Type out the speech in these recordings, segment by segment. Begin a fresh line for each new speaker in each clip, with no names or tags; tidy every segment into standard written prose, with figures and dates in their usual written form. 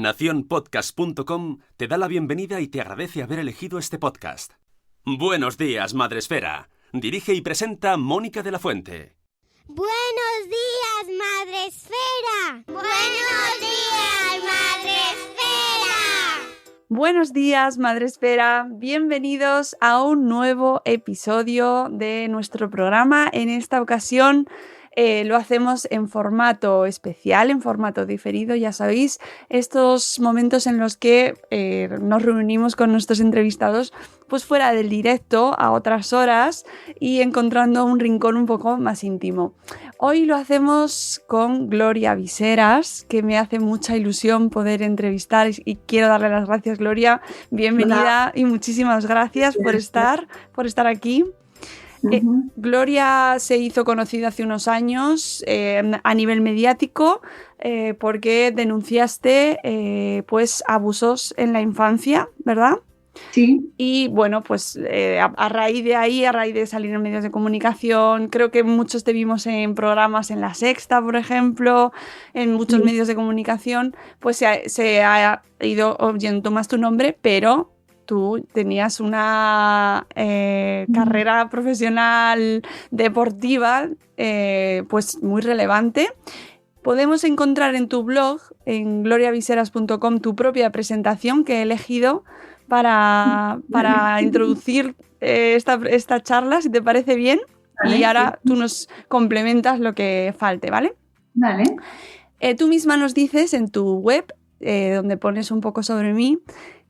Nacionpodcast.com te da la bienvenida y te agradece haber elegido este podcast. Buenos días, Madresfera. Dirige y presenta Mónica de la Fuente.
¡Buenos días, Madresfera! ¡Buenos días, Madresfera!
Buenos días, Madresfera. Bienvenidos a un nuevo episodio de nuestro programa. En esta ocasión lo hacemos en formato especial, en formato diferido. Ya sabéis, estos momentos en los que nos reunimos con nuestros entrevistados pues fuera del directo, a otras horas, y encontrando un rincón un poco más íntimo. Hoy lo hacemos con Gloria Viseras, que me hace mucha ilusión poder entrevistar y quiero darle las gracias, Gloria. Bienvenida. Hola. Y muchísimas gracias por estar aquí. Gloria se hizo conocida hace unos años a nivel mediático porque denunciaste pues abusos en la infancia, ¿verdad?
Sí.
Y bueno, pues a raíz de ahí, a raíz de salir en medios de comunicación, creo que muchos te vimos en programas en La Sexta, por ejemplo, en muchos medios de comunicación, pues se ha ido oyendo más tu nombre, pero tú tenías una carrera profesional deportiva pues muy relevante. Podemos encontrar en tu blog, en gloriaviseras.com, tu propia presentación que he elegido para introducir esta charla, si te parece bien. Vale, y ahora tú nos complementas lo que falte, ¿vale?
Vale.
Tú misma nos dices en tu web, donde pones un poco sobre mí,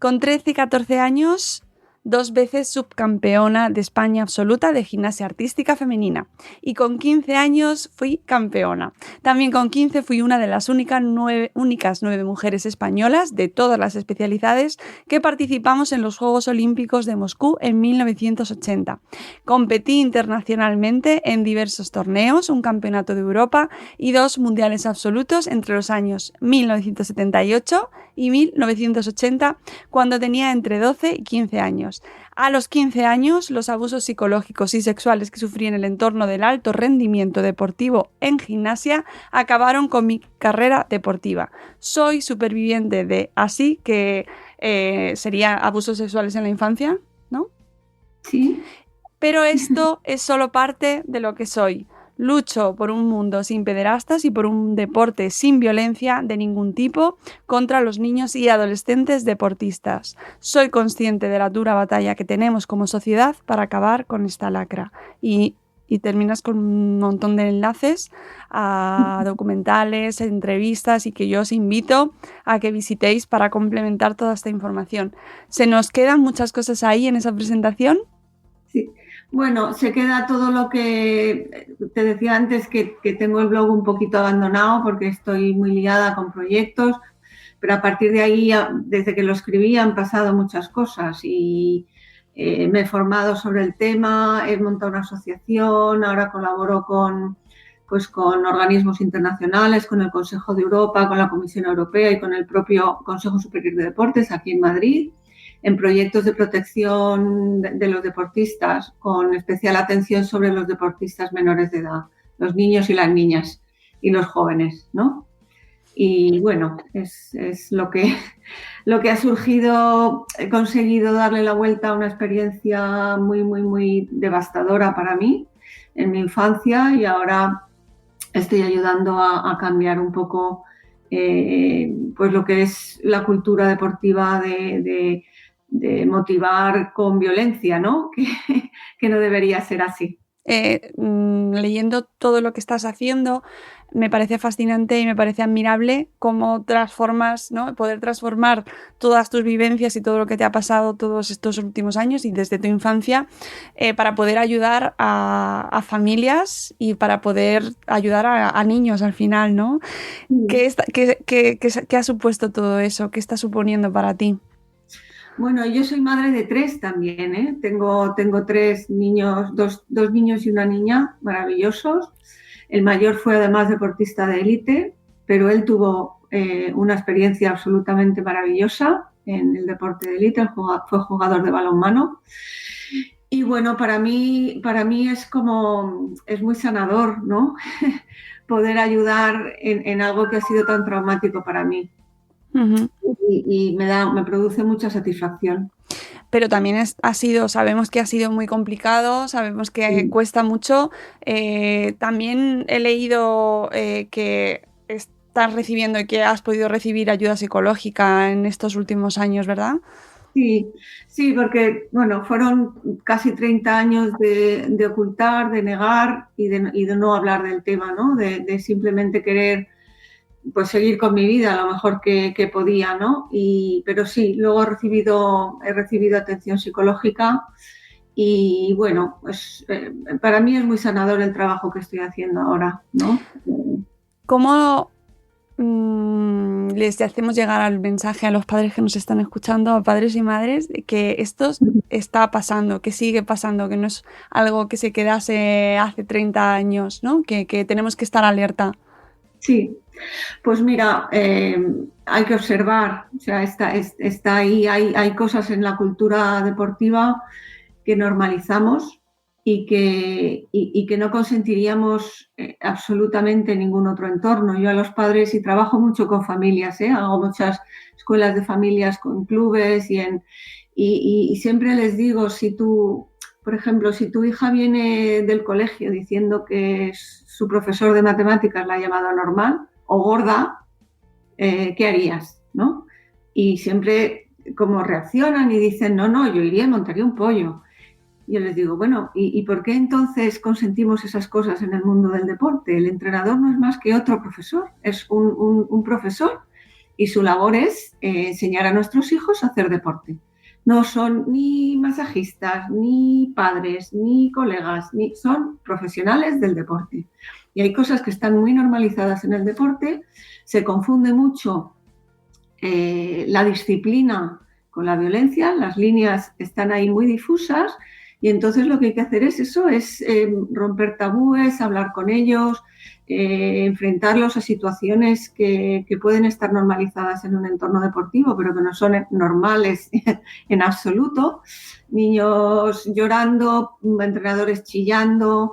con 13 y 14 años, 2 veces subcampeona de España absoluta de gimnasia artística femenina. Y con 15 años fui campeona. También con 15 fui una de las únicas 9 mujeres españolas de todas las especialidades que participamos en los Juegos Olímpicos de Moscú en 1980. Competí internacionalmente en diversos torneos, un campeonato de Europa y 2 mundiales absolutos entre los años 1978 y 1980, cuando tenía entre 12 y 15 años. A los 15 años, los abusos psicológicos y sexuales que sufrí en el entorno del alto rendimiento deportivo en gimnasia acabaron con mi carrera deportiva. Soy superviviente de así que sería abusos sexuales en la infancia, ¿no?
Sí.
Pero esto es solo parte de lo que soy. Lucho por un mundo sin pederastas y por un deporte sin violencia de ningún tipo contra los niños y adolescentes deportistas. Soy consciente de la dura batalla que tenemos como sociedad para acabar con esta lacra. Y terminas con un montón de enlaces a documentales, entrevistas y que yo os invito a que visitéis para complementar toda esta información. ¿Se nos quedan muchas cosas ahí en esa presentación?
Sí. Bueno, se queda todo lo que te decía antes, que tengo el blog un poquito abandonado porque estoy muy liada con proyectos, pero a partir de ahí, desde que lo escribí, han pasado muchas cosas y me he formado sobre el tema, he montado una asociación, ahora colaboro con organismos internacionales, con el Consejo de Europa, con la Comisión Europea y con el propio Consejo Superior de Deportes aquí en Madrid, en proyectos de protección de los deportistas, con especial atención sobre los deportistas menores de edad, los niños y las niñas y los jóvenes, ¿no? Y bueno, es lo que ha surgido. He conseguido darle la vuelta a una experiencia muy, muy, muy devastadora para mí en mi infancia y ahora estoy ayudando a cambiar un poco pues lo que es la cultura deportiva de motivar con violencia, ¿no? Que no debería ser así.
Leyendo todo lo que estás haciendo, me parece fascinante y me parece admirable cómo transformas, ¿no? Poder transformar todas tus vivencias y todo lo que te ha pasado todos estos últimos años y desde tu infancia para poder ayudar a familias y para poder ayudar a niños al final, ¿no? Sí. ¿Qué ha supuesto todo eso? ¿Qué está suponiendo para ti?
Bueno, yo soy madre de 3 también, ¿eh? Tengo 3 niños, dos niños y una niña maravillosos. El mayor fue además deportista de élite, pero él tuvo una experiencia absolutamente maravillosa en el deporte de élite, fue jugador de balonmano. Y bueno, para mí es muy sanador, ¿no? Poder ayudar en algo que ha sido tan traumático para mí.
Uh-huh.
y me produce mucha satisfacción.
Pero también sabemos que ha sido muy complicado, sabemos que cuesta mucho. También he leído que estás recibiendo y que has podido recibir ayuda psicológica en estos últimos años, ¿verdad?
Sí, porque bueno, fueron casi 30 años de ocultar, de negar y de no hablar del tema, ¿no? De simplemente querer pues seguir con mi vida lo mejor que podía, ¿no? Pero sí, luego he recibido atención psicológica y bueno, pues para mí es muy sanador el trabajo que estoy haciendo ahora, ¿no?
¿Cómo les hacemos llegar al mensaje a los padres que nos están escuchando, a padres y madres, de que esto está pasando, que sigue pasando, que no es algo que se quedase hace 30 años, ¿no? Que tenemos que estar alerta?
Sí, pues mira, hay que observar, o sea, está ahí, hay cosas en la cultura deportiva que normalizamos y que no consentiríamos absolutamente en ningún otro entorno. Yo a los padres, y trabajo mucho con familias, hago muchas escuelas de familias con clubes y siempre les digo, por ejemplo, si tu hija viene del colegio diciendo que su profesor de matemáticas la ha llamado anormal o gorda, ¿qué harías? ¿No? Y siempre como reaccionan y dicen, no, yo iría y montaría un pollo. Yo les digo, bueno, ¿y por qué entonces consentimos esas cosas en el mundo del deporte? El entrenador no es más que otro profesor, es un profesor y su labor es enseñar a nuestros hijos a hacer deporte. No son ni masajistas, ni padres, ni colegas, son profesionales del deporte. Y hay cosas que están muy normalizadas en el deporte, se confunde mucho la disciplina con la violencia, las líneas están ahí muy difusas y entonces lo que hay que hacer es romper tabúes, hablar con ellos, enfrentarlos a situaciones que pueden estar normalizadas en un entorno deportivo, pero que no son normales en absoluto. Niños llorando, entrenadores chillando,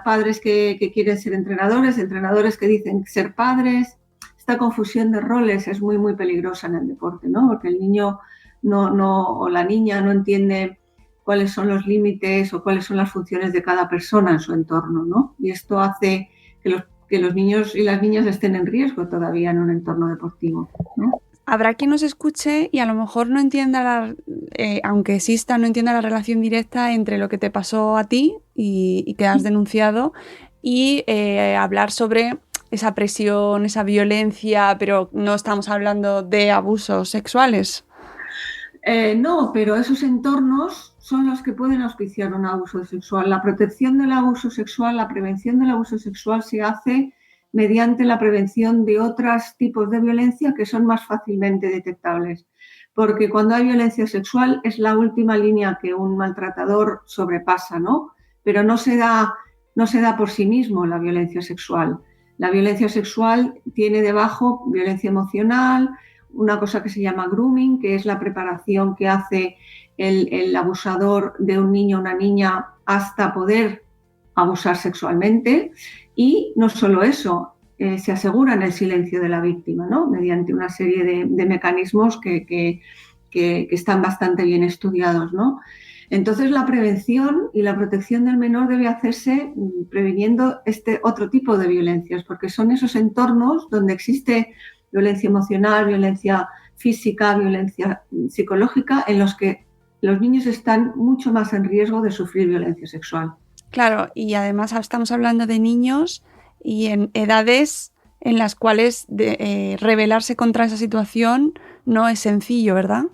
padres que quieren ser entrenadores que dicen ser padres. Esta confusión de roles es muy, muy peligrosa en el deporte, ¿no? Porque el niño o la niña no entiende cuáles son los límites o cuáles son las funciones de cada persona en su entorno, ¿no? Y esto hace que los niños y las niñas estén en riesgo todavía en un entorno deportivo, ¿no?
Habrá quien nos escuche y a lo mejor no entienda, aunque exista, no entienda la relación directa entre lo que te pasó a ti y que has denunciado y hablar sobre esa presión, esa violencia, pero no estamos hablando de abusos sexuales.
No, pero esos entornos son los que pueden auspiciar un abuso sexual. La protección del abuso sexual, la prevención del abuso sexual se hace mediante la prevención de otros tipos de violencia que son más fácilmente detectables. Porque cuando hay violencia sexual es la última línea que un maltratador sobrepasa, ¿no? Pero no se da por sí mismo la violencia sexual. La violencia sexual tiene debajo violencia emocional, una cosa que se llama grooming, que es la preparación que hace el abusador de un niño o una niña hasta poder abusar sexualmente. Y no solo eso, se aseguran el silencio de la víctima, ¿no? Mediante una serie de mecanismos que están bastante bien estudiados, ¿no? Entonces, la prevención y la protección del menor debe hacerse previniendo este otro tipo de violencias, porque son esos entornos donde existe violencia emocional, violencia física, violencia psicológica, en los que los niños están mucho más en riesgo de sufrir violencia sexual.
Claro, y además estamos hablando de niños y en edades en las cuales rebelarse contra esa situación no es sencillo, ¿verdad?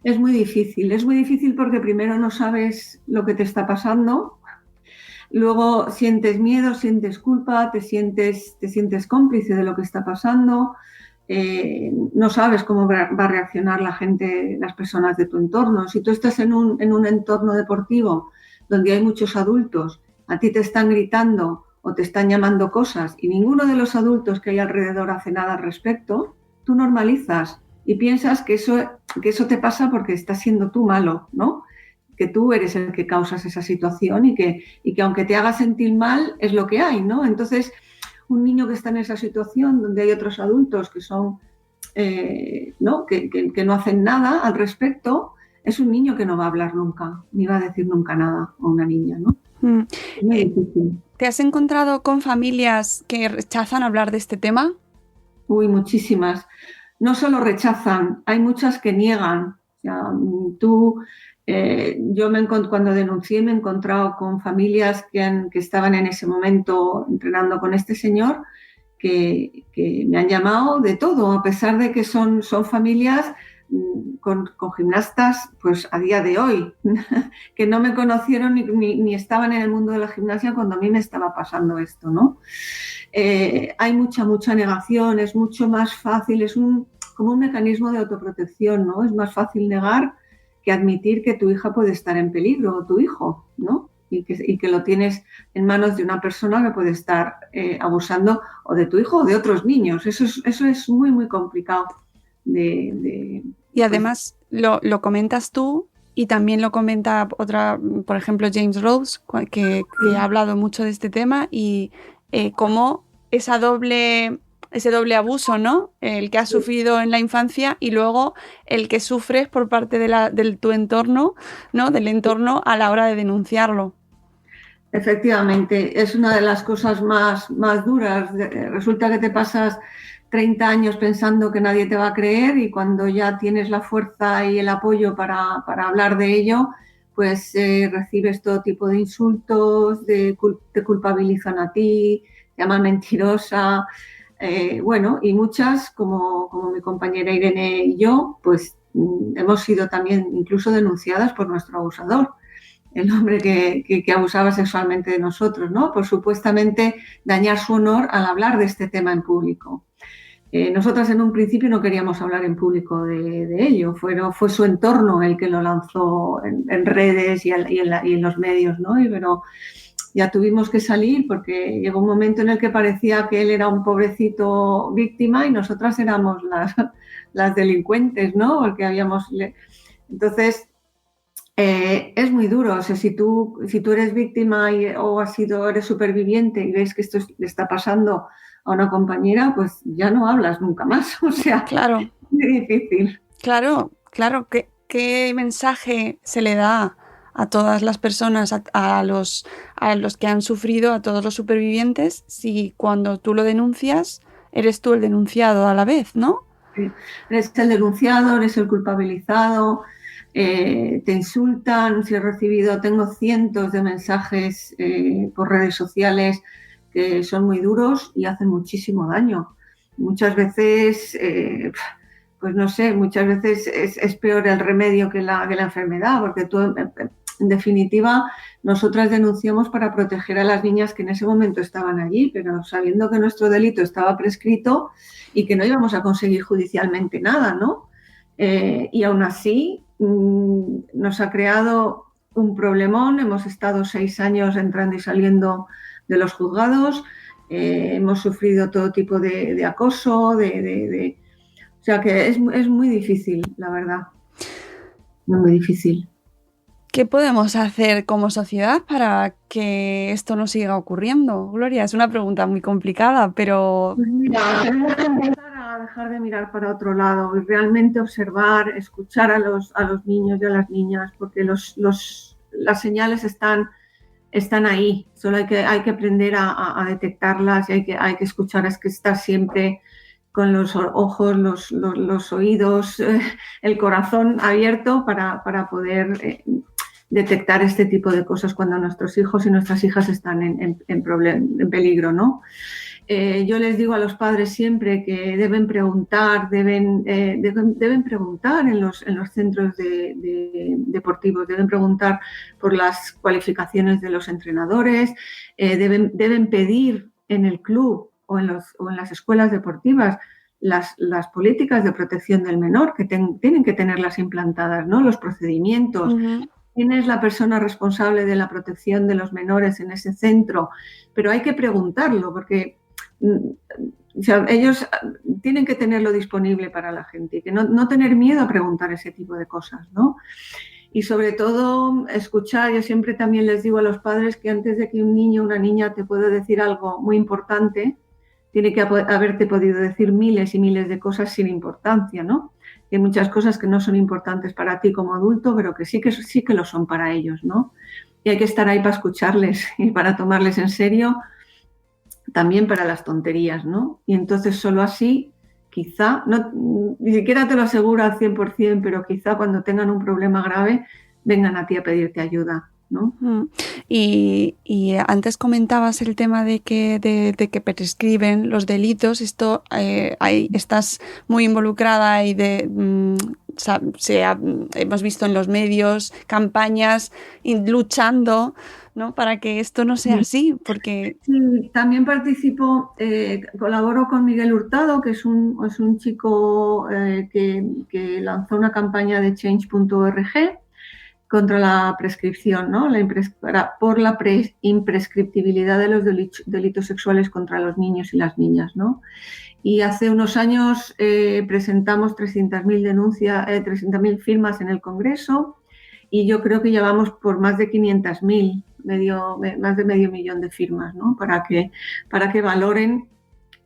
Es muy difícil porque primero no sabes lo que te está pasando, luego sientes miedo, sientes culpa, te sientes cómplice de lo que está pasando, no sabes cómo va a reaccionar la gente, las personas de tu entorno. Si tú estás en un entorno deportivo donde hay muchos adultos, a ti te están gritando o te están llamando cosas y ninguno de los adultos que hay alrededor hace nada al respecto, tú normalizas y piensas que eso te pasa porque estás siendo tú malo, ¿no? Que tú eres el que causas esa situación y que aunque te haga sentir mal es lo que hay, ¿no? Entonces, un niño que está en esa situación donde hay otros adultos que son ¿no? Que no hacen nada al respecto, es un niño que no va a hablar nunca, ni va a decir nunca nada, o una niña, ¿no? Es muy difícil.
¿Te has encontrado con familias que rechazan hablar de este tema?
Uy, muchísimas. No solo rechazan, hay muchas que niegan. O sea, cuando denuncié me he encontrado con familias que estaban en ese momento entrenando con este señor, que me han llamado de todo, a pesar de que son familias con gimnastas pues a día de hoy, que no me conocieron ni estaban en el mundo de la gimnasia cuando a mí me estaba pasando esto, ¿no? Hay mucha negación, es mucho más fácil, es como un mecanismo de autoprotección, ¿no? Es más fácil negar que admitir que tu hija puede estar en peligro, o tu hijo, ¿no? Y que lo tienes en manos de una persona que puede estar abusando o de tu hijo o de otros niños. Eso es muy, muy complicado.
Y además lo comentas tú y también lo comenta otra, por ejemplo, James Rose, que ha hablado mucho de este tema y cómo ese doble abuso, ¿no? El que has sufrido en la infancia y luego el que sufres por parte de tu entorno, ¿no? Del entorno a la hora de denunciarlo.
Efectivamente, es una de las cosas más duras. Resulta que te pasas 30 años pensando que nadie te va a creer y cuando ya tienes la fuerza y el apoyo para hablar de ello, pues recibes todo tipo de insultos, te culpabilizan a ti, te llaman mentirosa, y muchas, como mi compañera Irene y yo, pues hemos sido también incluso denunciadas por nuestro abusador, el hombre que abusaba sexualmente de nosotros, ¿no? Por supuestamente dañar su honor al hablar de este tema en público. Nosotras en un principio no queríamos hablar en público de ello, fue su entorno el que lo lanzó en redes y en los medios, ¿no? Pero ya tuvimos que salir porque llegó un momento en el que parecía que él era un pobrecito víctima y nosotras éramos las delincuentes, ¿no? Porque Entonces, es muy duro. O sea, si tú eres víctima o eres superviviente y ves que esto le está pasando a una compañera, pues ya no hablas nunca más. O sea,
claro,
es muy difícil.
Claro. ¿Qué mensaje se le da a todas las personas, a los que han sufrido, a todos los supervivientes, si cuando tú lo denuncias eres tú el denunciado a la vez, ¿no?
Sí. Eres el denunciado, eres el culpabilizado, te insultan. Tengo cientos de mensajes por redes sociales que son muy duros y hacen muchísimo daño. Muchas veces, pues no sé, muchas veces es peor el remedio que la enfermedad, porque tú, en definitiva, nosotras denunciamos para proteger a las niñas que en ese momento estaban allí, pero sabiendo que nuestro delito estaba prescrito y que no íbamos a conseguir judicialmente nada, ¿no? Y aún así nos ha creado un problemón. Hemos estado 6 años entrando y saliendo de los juzgados, hemos sufrido todo tipo de acoso, o sea que es muy difícil, la verdad, muy difícil.
¿Qué podemos hacer como sociedad para que esto no siga ocurriendo? Gloria, es una pregunta muy complicada, pero...
Pues mira, tenemos que empezar a dejar de mirar para otro lado y realmente observar, escuchar a los niños y a las niñas, porque las señales están ahí, solo hay que aprender a detectarlas y hay que escuchar, es que estar siempre con los ojos, los oídos, el corazón abierto para poder detectar este tipo de cosas cuando nuestros hijos y nuestras hijas están en peligro, ¿no? Yo les digo a los padres siempre que deben preguntar, deben preguntar en los centros deportivos, deben preguntar por las cualificaciones de los entrenadores, deben pedir en el club o en las escuelas deportivas las políticas de protección del menor, que tienen que tenerlas implantadas, ¿no? Los procedimientos.
Uh-huh.
¿Quién es la persona responsable de la protección de los menores en ese centro? Pero hay que preguntarlo porque ellos tienen que tenerlo disponible para la gente y que no tener miedo a preguntar ese tipo de cosas, ¿no? Y sobre todo escuchar. Yo siempre también les digo a los padres que antes de que un niño o una niña te pueda decir algo muy importante, tiene que haberte podido decir miles y miles de cosas sin importancia, ¿no? Hay muchas cosas que no son importantes para ti como adulto, pero que sí que lo son para ellos, ¿no? Y hay que estar ahí para escucharles y para tomarles en serio, también para las tonterías, ¿no? Y entonces solo así, quizá, ni siquiera te lo aseguro al 100%, pero quizá cuando tengan un problema grave vengan a ti a pedirte ayuda, ¿no?
Y antes comentabas el tema de que prescriben los delitos. Esto estás muy involucrada y hemos visto en los medios campañas luchando, ¿no? Para que esto no sea así, porque...
Sí, también participo, colaboro con Miguel Hurtado, que es un chico que lanzó una campaña de Change.org contra la prescripción, ¿no? Por la imprescriptibilidad de los delitos sexuales contra los niños y las niñas, ¿no? Y hace unos años presentamos 300.000 firmas en el Congreso y yo creo que llevamos por más de 500.000, más de medio millón de firmas, ¿no? Para que valoren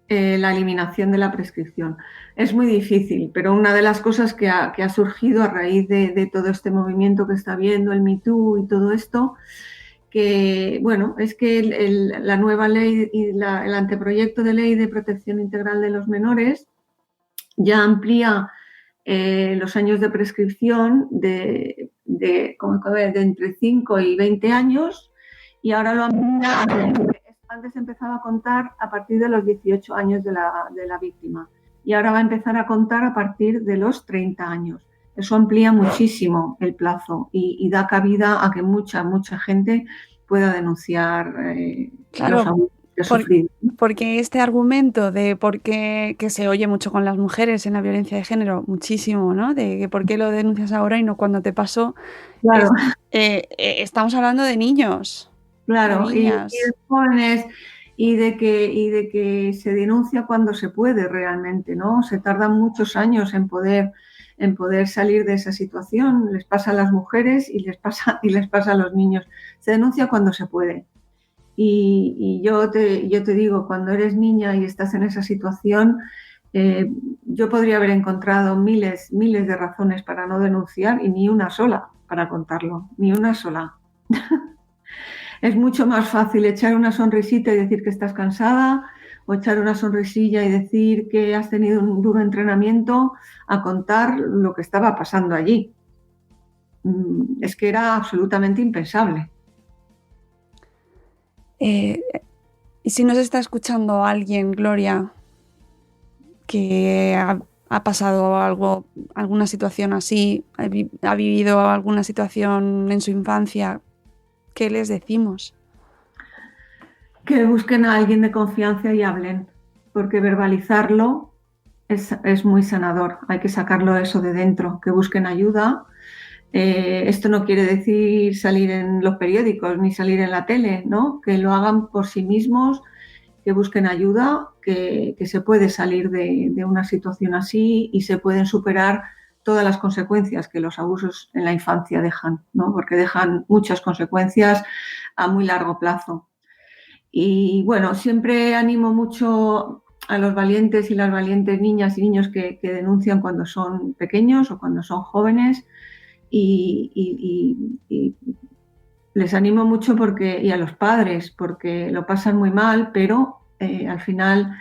la eliminación de la prescripción. Es muy difícil, pero una de las cosas que ha surgido a raíz de todo este movimiento que está habiendo, el Me Too y todo esto, que bueno, es que la nueva ley y el anteproyecto de ley de protección integral de los menores ya amplía los años de prescripción de entre 5 y 20 años y ahora lo amplía. Antes empezaba a contar a partir de los 18 años de la víctima y ahora va a empezar a contar a partir de los 30 años. Eso amplía muchísimo el plazo y da cabida a que mucha gente pueda denunciar los abusos que ha sufrido.
Porque este argumento de por qué, que se oye mucho con las mujeres en la violencia de género, muchísimo, ¿no? De que por qué lo denuncias ahora y no cuando te pasó.
Claro.
Estamos hablando de niños.
Claro, y de jóvenes y de que se denuncia cuando se puede realmente, ¿no? Se tardan muchos años en poder salir de esa situación. Les pasa a las mujeres y les pasa a los niños. Se denuncia cuando se puede. Y yo te digo, cuando eres niña y estás en esa situación, yo podría haber encontrado miles de razones para no denunciar y ni una sola para contarlo, ni una sola. Es mucho más fácil echar una sonrisita y decir que estás cansada o echar una sonrisilla y decir que has tenido un duro entrenamiento a contar lo que estaba pasando allí. Es que era absolutamente impensable.
Y si nos está escuchando alguien, Gloria, que ha pasado alguna situación así, ha vivido alguna situación en su infancia, ¿qué les decimos?
Que busquen a alguien de confianza y hablen, porque verbalizarlo es muy sanador. Hay que sacarlo eso de dentro, que busquen ayuda. Esto no quiere decir salir en los periódicos ni salir en la tele, ¿no? Que lo hagan por sí mismos, que busquen ayuda, que se puede salir de una situación así y se pueden superar todas las consecuencias que los abusos en la infancia dejan, ¿no? Porque dejan muchas consecuencias a muy largo plazo. Y bueno, siempre animo mucho a los valientes y las valientes niñas y niños que denuncian cuando son pequeños o cuando son jóvenes y les animo mucho y a los padres porque lo pasan muy mal, pero al final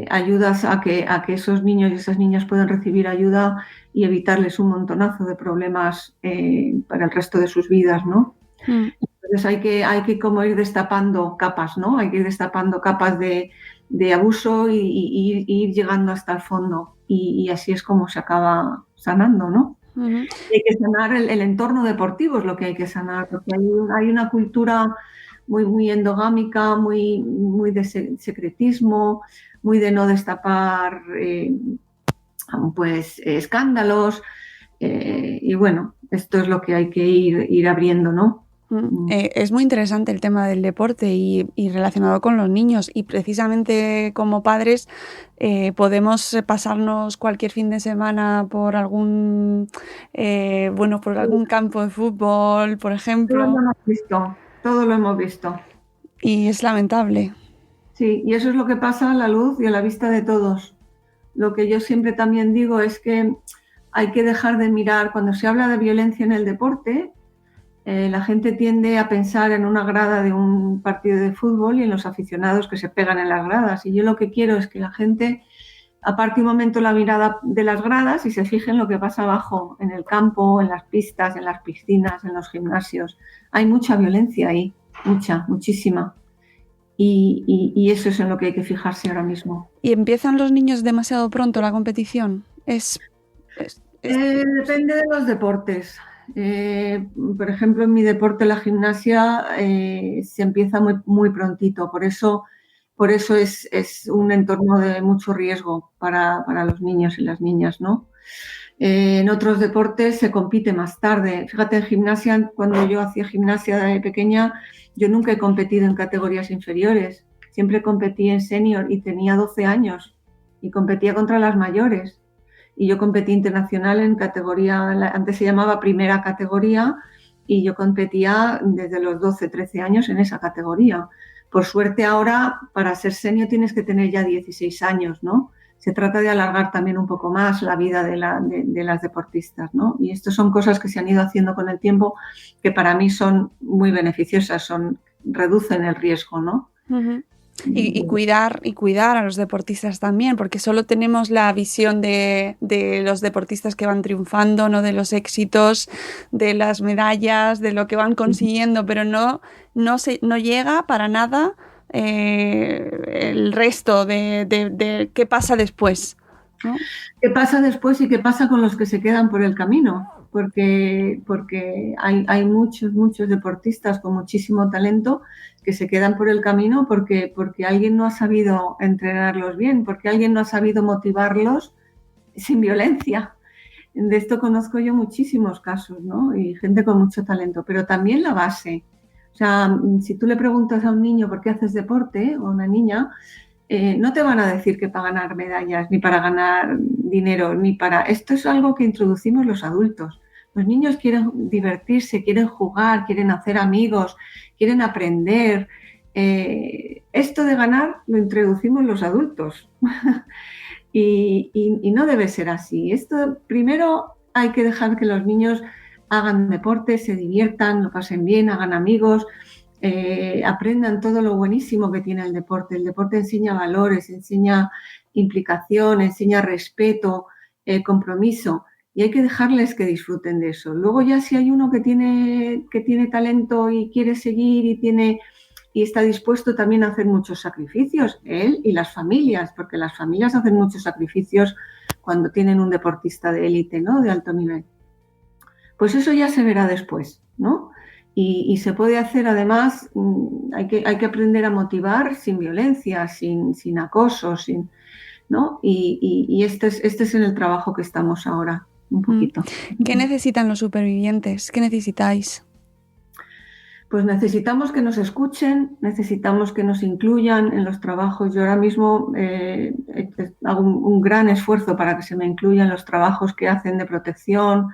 ayudas a que esos niños y esas niñas puedan recibir ayuda y evitarles un montonazo de problemas para el resto de sus vidas, ¿no? Entonces hay que como ir destapando capas, ¿no? Hay que ir destapando capas de abuso y ir llegando hasta el fondo y así es como se acaba sanando, ¿no? Hay que sanar el entorno deportivo, es lo que hay que sanar, porque hay una cultura muy endogámica, muy de secretismo, muy de no destapar escándalos y bueno, esto es lo que hay que ir abriendo, ¿no?
Es muy interesante el tema del deporte y relacionado con los niños y precisamente como padres podemos pasarnos cualquier fin de semana por algún campo de fútbol, por ejemplo.
Todo lo hemos visto. Y es
lamentable.
Sí, y eso es lo que pasa a la luz y a la vista de todos. Lo que yo siempre también digo es que hay que dejar de mirar, cuando se habla de violencia en el deporte, la gente tiende a pensar en una grada de un partido de fútbol y en los aficionados que se pegan en las gradas. Y yo lo que quiero es que la gente aparte un momento la mirada de las gradas y se fije en lo que pasa abajo, en el campo, en las pistas, en las piscinas, en los gimnasios. Hay mucha violencia ahí, muchísima. Y eso es en lo que hay que fijarse ahora mismo.
¿Y empiezan los niños demasiado pronto la competición?
Depende de los deportes. Por ejemplo, en mi deporte, la gimnasia, se empieza muy, muy prontito. Por eso es un entorno de mucho riesgo para los niños y las niñas, ¿no? En otros deportes se compite más tarde. Fíjate, en gimnasia, cuando yo hacía gimnasia de pequeña, yo nunca he competido en categorías inferiores. Siempre competí en senior y tenía 12 años y competía contra las mayores. Y yo competí internacional en categoría, antes se llamaba primera categoría, y yo competía desde los 12, 13 años en esa categoría. Por suerte ahora, para ser senior tienes que tener ya 16 años, ¿no? Se trata de alargar también un poco más la vida de las deportistas, ¿no? Y estas son cosas que se han ido haciendo con el tiempo que para mí son muy beneficiosas, reducen el riesgo, ¿no?
Uh-huh. Y cuidar a los deportistas también, porque solo tenemos la visión de los deportistas que van triunfando, no de los éxitos, de las medallas, de lo que van consiguiendo, pero no llega para nada el resto de qué pasa después, ¿no?
¿Qué pasa después y qué pasa con los que se quedan por el camino? Porque hay muchos deportistas con muchísimo talento que se quedan por el camino porque alguien no ha sabido entrenarlos bien, porque alguien no ha sabido motivarlos sin violencia. De esto conozco yo muchísimos casos, ¿no? Y gente con mucho talento, pero también la base. O sea, si tú le preguntas a un niño por qué haces deporte o a una niña, no te van a decir que para ganar medallas, ni para ganar dinero, ni para... Esto es algo que introducimos los adultos. Los niños quieren divertirse, quieren jugar, quieren hacer amigos, quieren aprender. Esto de ganar lo introducimos los adultos. y no debe ser así. Esto primero hay que dejar que los niños hagan deporte, se diviertan, lo pasen bien, hagan amigos, aprendan todo lo buenísimo que tiene el deporte. El deporte enseña valores, enseña implicación, enseña respeto, compromiso. Y hay que dejarles que disfruten de eso. Luego ya si hay uno que tiene talento y quiere seguir y está dispuesto también a hacer muchos sacrificios, él y las familias, porque las familias hacen muchos sacrificios cuando tienen un deportista de élite, ¿no? De alto nivel. Pues eso ya se verá después, ¿no? Y se puede hacer además, hay que aprender a motivar sin violencia, sin acoso, ¿no? Y este es en el trabajo que estamos ahora. Un poquito.
¿Qué necesitan los supervivientes? ¿Qué necesitáis?
Pues necesitamos que nos escuchen, necesitamos que nos incluyan en los trabajos. Yo ahora mismo hago un gran esfuerzo para que se me incluyan los trabajos que hacen de protección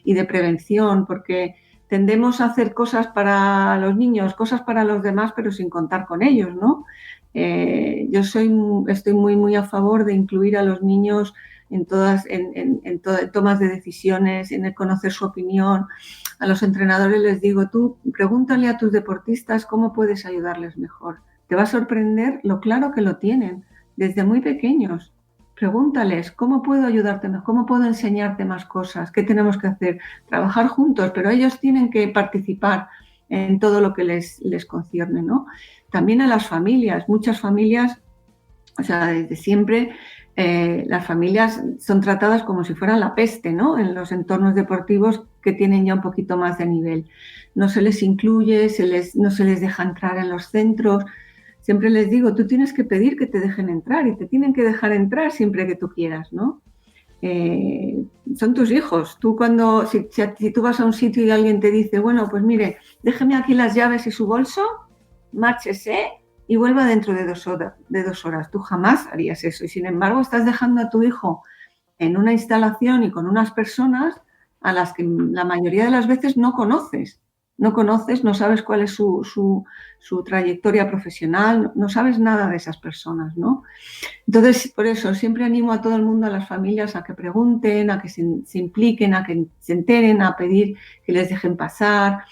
y de prevención, porque tendemos a hacer cosas para los niños, cosas para los demás, pero sin contar con ellos, ¿no? Yo estoy muy, muy a favor de incluir a los niños en tomas de decisiones, en el conocer su opinión. A los entrenadores les digo, tú pregúntale a tus deportistas cómo puedes ayudarles mejor. Te va a sorprender lo claro que lo tienen desde muy pequeños. Pregúntales, ¿cómo puedo ayudarte mejor? ¿Cómo puedo enseñarte más cosas? ¿Qué tenemos que hacer? Trabajar juntos, pero ellos tienen que participar en todo lo que les concierne, ¿no? También a las familias. Muchas familias, o sea, desde siempre... las familias son tratadas como si fueran la peste, ¿no? En los entornos deportivos que tienen ya un poquito más de nivel. No se les incluye, no se les deja entrar en los centros. Siempre les digo, tú tienes que pedir que te dejen entrar y te tienen que dejar entrar siempre que tú quieras, ¿no? Son tus hijos. Tú si tú vas a un sitio y alguien te dice, bueno, pues mire, déjeme aquí las llaves y su bolso, márchese y vuelva dentro de 2 horas. Tú jamás harías eso. Y sin embargo, estás dejando a tu hijo en una instalación y con unas personas a las que la mayoría de las veces no conoces. no conoces, no sabes cuál es su trayectoria profesional, no sabes nada de esas personas, ¿no? Entonces, por eso siempre animo a todo el mundo, a las familias, a que pregunten, a que se impliquen, a que se enteren, a pedir que les dejen pasar,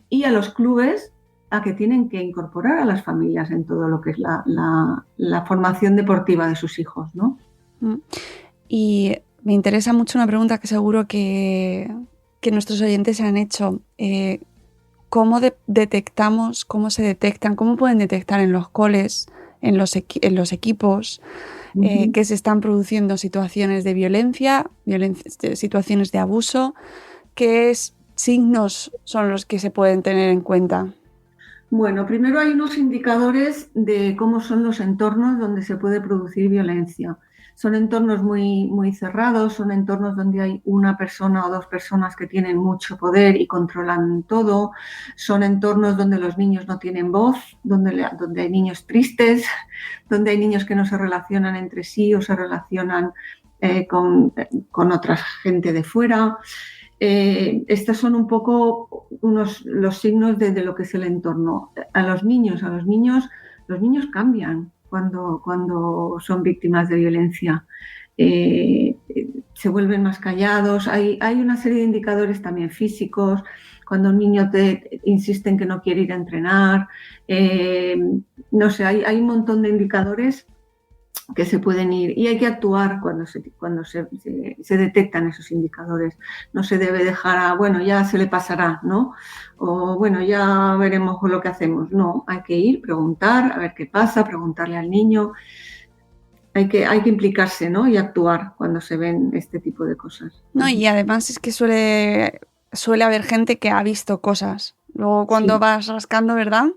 y a los clubes a que tienen que incorporar a las familias en todo lo que es la formación deportiva de sus hijos, ¿no?
Y me interesa mucho una pregunta que seguro que nuestros oyentes se han hecho. ¿Cómo detectamos, cómo se detectan, cómo pueden detectar en los coles, en los equipos, que se están produciendo situaciones de violencia, situaciones de abuso? ¿Qué signos son los que se pueden tener en cuenta?
Bueno, primero hay unos indicadores de cómo son los entornos donde se puede producir violencia. Son entornos muy, muy cerrados, son entornos donde hay una persona o dos personas que tienen mucho poder y controlan todo. Son entornos donde los niños no tienen voz, donde hay niños tristes, donde hay niños que no se relacionan entre sí o se relacionan con otra gente de fuera. Estos son un poco los signos de lo que es el entorno. A los niños cambian cuando son víctimas de violencia. Se vuelven más callados. Hay una serie de indicadores también físicos. Cuando un niño te insiste en que no quiere ir a entrenar. No sé, hay un montón de indicadores que se pueden ir, y hay que actuar cuando se detectan esos indicadores. No se debe dejar bueno, ya se le pasará, ¿no? O bueno, ya veremos lo que hacemos. No, hay que ir, preguntar, a ver qué pasa, preguntarle al niño. Hay que implicarse, ¿no? Y actuar cuando se ven este tipo de cosas.
No, y además es que suele haber gente que ha visto cosas. Luego cuando
Sí.
vas rascando, ¿verdad?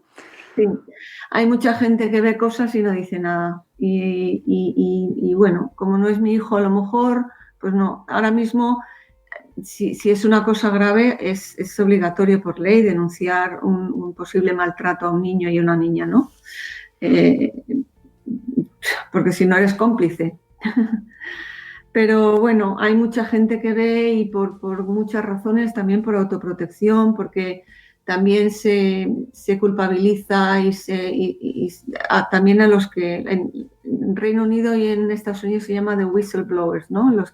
Sí, hay mucha gente que ve cosas y no dice nada. Y bueno, como no es mi hijo, a lo mejor, pues no. Ahora mismo, si es una cosa grave, es obligatorio por ley denunciar un posible maltrato a un niño y una niña, ¿no? Porque si no eres cómplice. Pero bueno, hay mucha gente que ve y por muchas razones, también por autoprotección, porque también se culpabiliza también a los que en Reino Unido y en Estados Unidos se llama the whistleblowers, ¿no? Los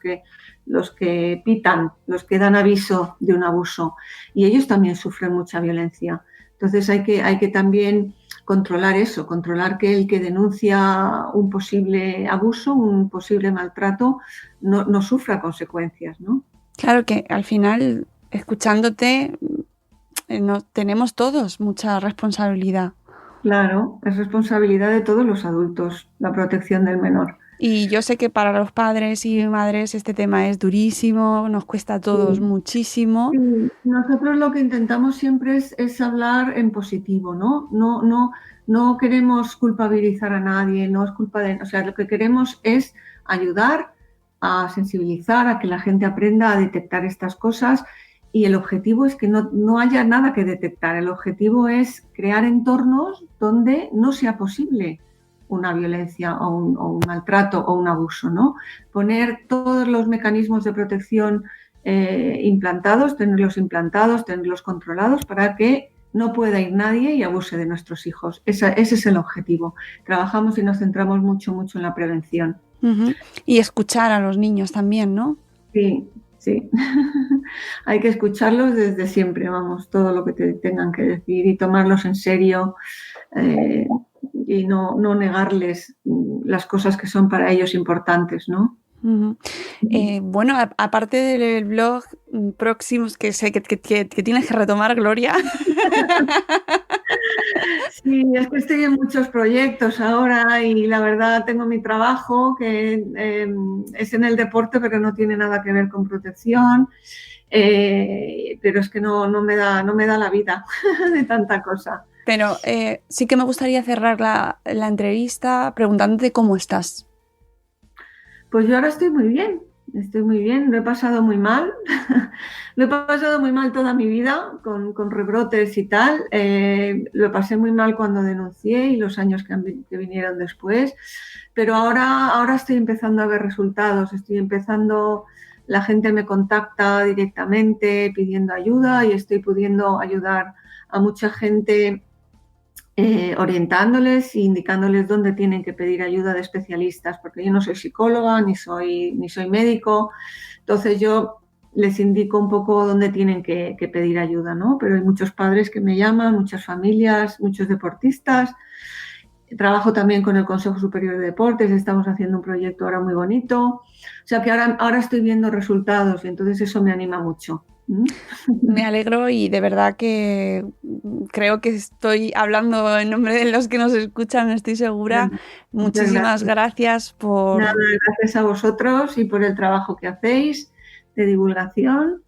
que pitan, los que dan aviso de un abuso, y ellos también sufren mucha violencia. Entonces hay que también controlar eso, controlar que el que denuncia un posible abuso, un posible maltrato, no sufra consecuencias, ¿no?
Claro que al final, escuchándote, tenemos todos mucha responsabilidad.
Claro, es responsabilidad de todos los adultos la protección del menor.
Y yo sé que para los padres y madres este tema es durísimo, nos cuesta a todos muchísimo.
Sí. Nosotros lo que intentamos siempre es hablar en positivo, ¿no? No queremos culpabilizar a nadie, no es culpa de... O sea, lo que queremos es ayudar a sensibilizar, a que la gente aprenda a detectar estas cosas, y el objetivo es que no haya nada que detectar. El objetivo es crear entornos donde no sea posible una violencia o un maltrato o un abuso, ¿no? Poner todos los mecanismos de protección tenerlos controlados para que no pueda ir nadie y abuse de nuestros hijos. Ese es el objetivo. Trabajamos y nos centramos mucho en la prevención.
Uh-huh. Y escuchar a los niños también, ¿no?
Sí. Hay que escucharlos desde siempre, vamos, todo lo que te tengan que decir y tomarlos en serio, y no negarles las cosas que son para ellos importantes, ¿no?
Uh-huh. Bueno, aparte del blog próximos que sé que tienes que retomar, Gloria.
Sí, es que estoy en muchos proyectos ahora y la verdad tengo mi trabajo que es en el deporte, pero no tiene nada que ver con protección, pero es que no me da la vida de tanta cosa.
Pero sí que me gustaría cerrar la entrevista preguntándote cómo estás.
Pues yo ahora estoy muy bien, lo he pasado muy mal, lo he pasado muy mal toda mi vida con rebrotes y tal, lo pasé muy mal cuando denuncié y los años que vinieron después, pero ahora estoy empezando a ver resultados, estoy empezando la gente me contacta directamente pidiendo ayuda y estoy pudiendo ayudar a mucha gente orientándoles e indicándoles dónde tienen que pedir ayuda de especialistas, porque yo no soy psicóloga ni soy médico, entonces yo les indico un poco dónde tienen que pedir ayuda, ¿no? Pero hay muchos padres que me llaman, muchas familias, muchos deportistas. Trabajo también con el Consejo Superior de Deportes, estamos haciendo un proyecto ahora muy bonito. O sea que ahora estoy viendo resultados y entonces eso me anima mucho.
Me alegro y de verdad que creo que estoy hablando en nombre de los que nos escuchan, estoy segura. Muchísimas gracias por...
Nada, gracias a vosotros y por el trabajo que hacéis de divulgación.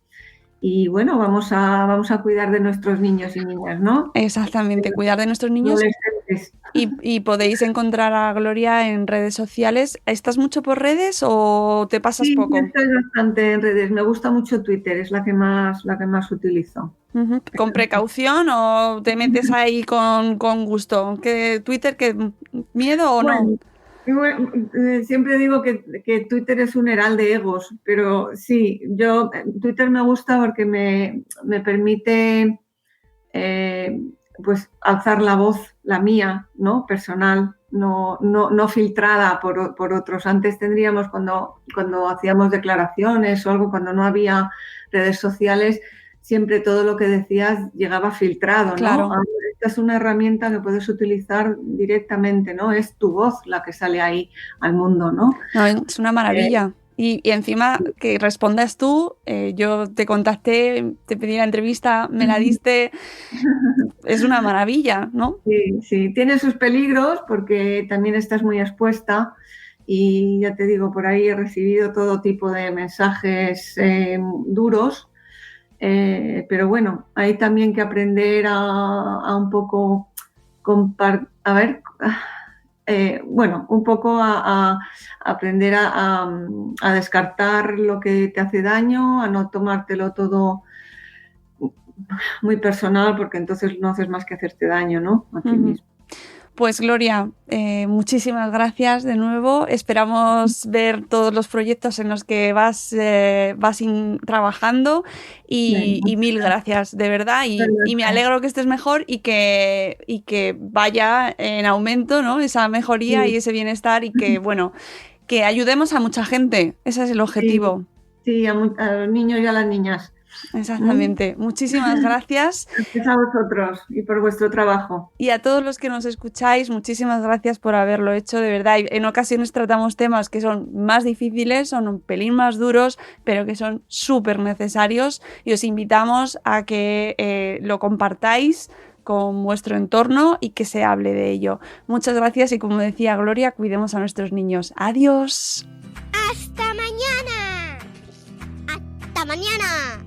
Y bueno, vamos a cuidar de nuestros niños y niñas, ¿no?
Exactamente, cuidar de nuestros niños. Y podéis encontrar a Gloria en redes sociales. ¿Estás mucho por redes o te pasas poco?
Sí, estoy bastante en redes. Me gusta mucho Twitter, es la que más utilizo.
Uh-huh. ¿Con precaución o te metes ahí con gusto? ¿Qué Twitter, qué miedo o no?
Bueno, siempre digo que Twitter es un heral de egos, pero sí, Twitter me gusta porque me permite pues alzar la voz, la mía, ¿no? Personal, no filtrada por otros. Antes tendríamos, cuando hacíamos declaraciones o algo, cuando no había redes sociales, siempre todo lo que decías llegaba filtrado, ¿no?
Claro.
Esta es una herramienta que puedes utilizar directamente, ¿no? Es tu voz la que sale ahí al mundo, ¿no?
No, es una maravilla. Y encima que respondas tú, yo te contacté, te pedí la entrevista, me la diste, es una maravilla, ¿no?
Sí, tiene sus peligros porque también estás muy expuesta y ya te digo, por ahí he recibido todo tipo de mensajes duros, pero bueno, hay también que aprender a un poco un poco a aprender a descartar lo que te hace daño, a no tomártelo todo muy personal, porque entonces no haces más que hacerte daño, ¿no? A ti mismo.
Pues Gloria, muchísimas gracias de nuevo. Esperamos ver todos los proyectos en los que vas trabajando y mil gracias, de verdad. Y me alegro que estés mejor y que vaya en aumento, ¿no? Esa mejoría y ese bienestar y que, bueno, que ayudemos a mucha gente. Ese es el objetivo.
Sí, a los niños y a las niñas.
Exactamente. Muchísimas gracias.
Gracias a vosotros y por vuestro trabajo.
Y a todos los que nos escucháis, muchísimas gracias por haberlo hecho, de verdad. En ocasiones tratamos temas que son más difíciles, son un pelín más duros, pero que son súper necesarios y os invitamos a que lo compartáis con vuestro entorno y que se hable de ello. Muchas gracias y, como decía Gloria, cuidemos a nuestros niños. ¡Adiós!
¡Hasta mañana! ¡Hasta mañana!